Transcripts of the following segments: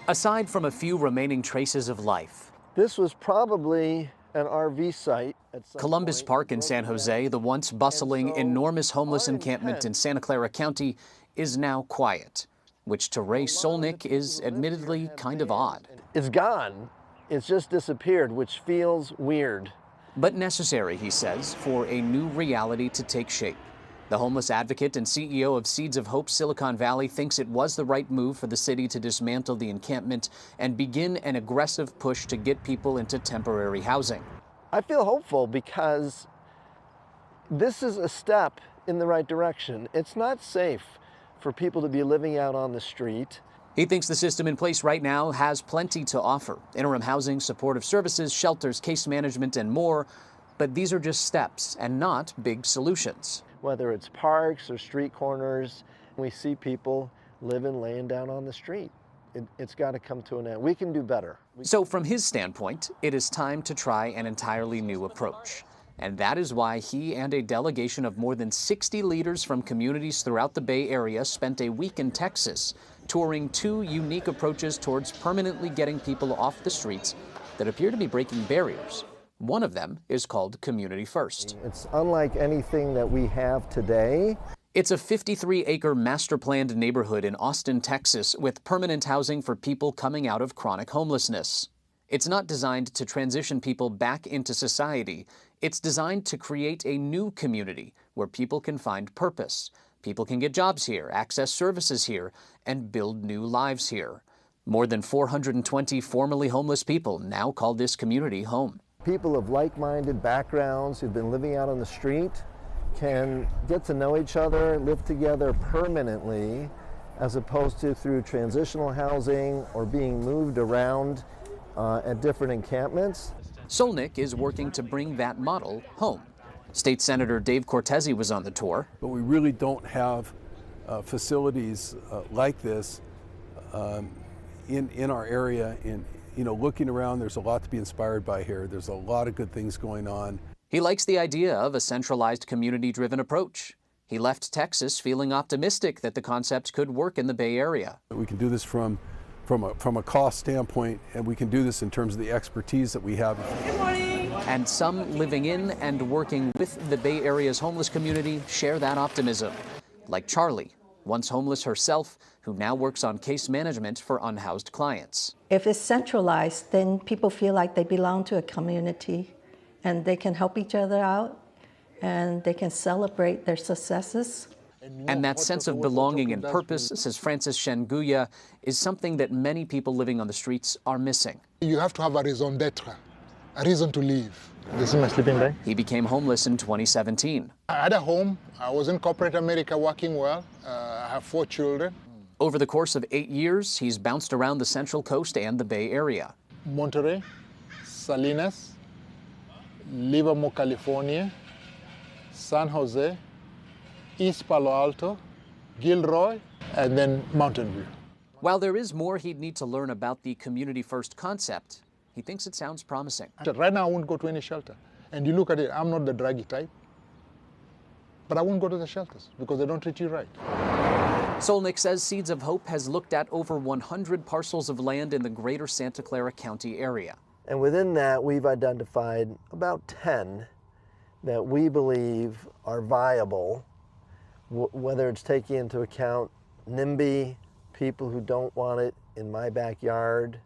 Aside from a few remaining traces of life, this was probably an RV site at some Columbus point. Park in San Jose, the once bustling, enormous homeless our encampment in intent- Santa Clara County, is now quiet, which to Ray Solnick is admittedly kind of odd. It's gone. It's just disappeared, which feels weird. But necessary, he says, for a new reality to take shape. The homeless advocate and CEO of Seeds of Hope Silicon Valley thinks it was the right move for the city to dismantle the encampment and begin an aggressive push to get people into temporary housing. I feel hopeful because this is a step in the right direction. It's not safe for people to be living out on the street. He thinks the system in place right now has plenty to offer: interim housing, supportive services, shelters, case management, and more. But these are just steps and not big solutions. Whether it's parks or street corners, we see people living, laying down on the street. It's got to come to an end. We can do better. So from his standpoint, it is time to try an entirely new approach. And that is why he and a delegation of more than 60 leaders from communities throughout the Bay Area spent a week in Texas, touring two unique approaches towards permanently getting people off the streets that appear to be breaking barriers. One of them is called Community First. It's unlike anything that we have today. It's a 53-acre master-planned neighborhood in Austin, Texas, with permanent housing for people coming out of chronic homelessness. It's not designed to transition people back into society. It's designed to create a new community where people can find purpose. People can get jobs here, access services here, and build new lives here. More than 420 formerly homeless people now call this community home. People of like-minded backgrounds who've been living out on the street can get to know each other, live together permanently, as opposed to through transitional housing or being moved around at different encampments. Solnick is working to bring that model home. State Senator Dave Cortese was on the tour. But we really don't have facilities like this in our area. Looking around, there's a lot to be inspired by here. There's a lot of good things going on. He likes the idea of a centralized, community-driven approach. He left Texas feeling optimistic that the concept could work in the Bay Area. We can do this from a cost standpoint, and we can do this in terms of the expertise that we have. Good morning. And some living in and working with the Bay Area's homeless community share that optimism, like Charlie, once homeless herself, who now works on case management for unhoused clients. If it's centralized, then people feel like they belong to a community and they can help each other out and they can celebrate their successes. And that sense of belonging and purpose, says Francis Shenguya, is something that many people living on the streets are missing. You have to have a raison d'etre, a reason to live. This is my sleeping bag. He became homeless in 2017. I had a home. I was in corporate America working well. I have 4 children. Over the course of 8 years, he's bounced around the Central Coast and the Bay Area. Monterey, Salinas, Livermore, California, San Jose, East Palo Alto, Gilroy, and then Mountain View. While there is more he'd need to learn about the Community First concept, he thinks it sounds promising. Right now, I won't go to any shelter. And you look at it, I'm not the draggy type, but I won't go to the shelters because they don't treat you right. Solnick says Seeds of Hope has looked at over 100 parcels of land in the greater Santa Clara County area. And within that, we've identified about 10 that we believe are viable, whether it's taking into account NIMBY, people who don't want it in my backyard,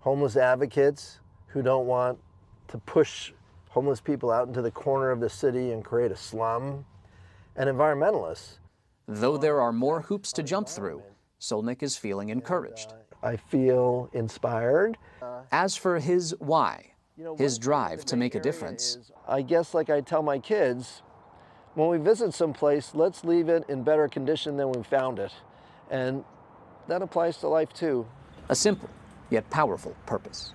homeless advocates who don't want to push homeless people out into the corner of the city and create a slum, and environmentalists. Though there are more hoops to jump through, Solnick is feeling encouraged. I feel inspired. As for his why, his drive to make a difference, I guess, like I tell my kids, when we visit someplace, let's leave it in better condition than we found it. And that applies to life too. a simple yet powerful purpose.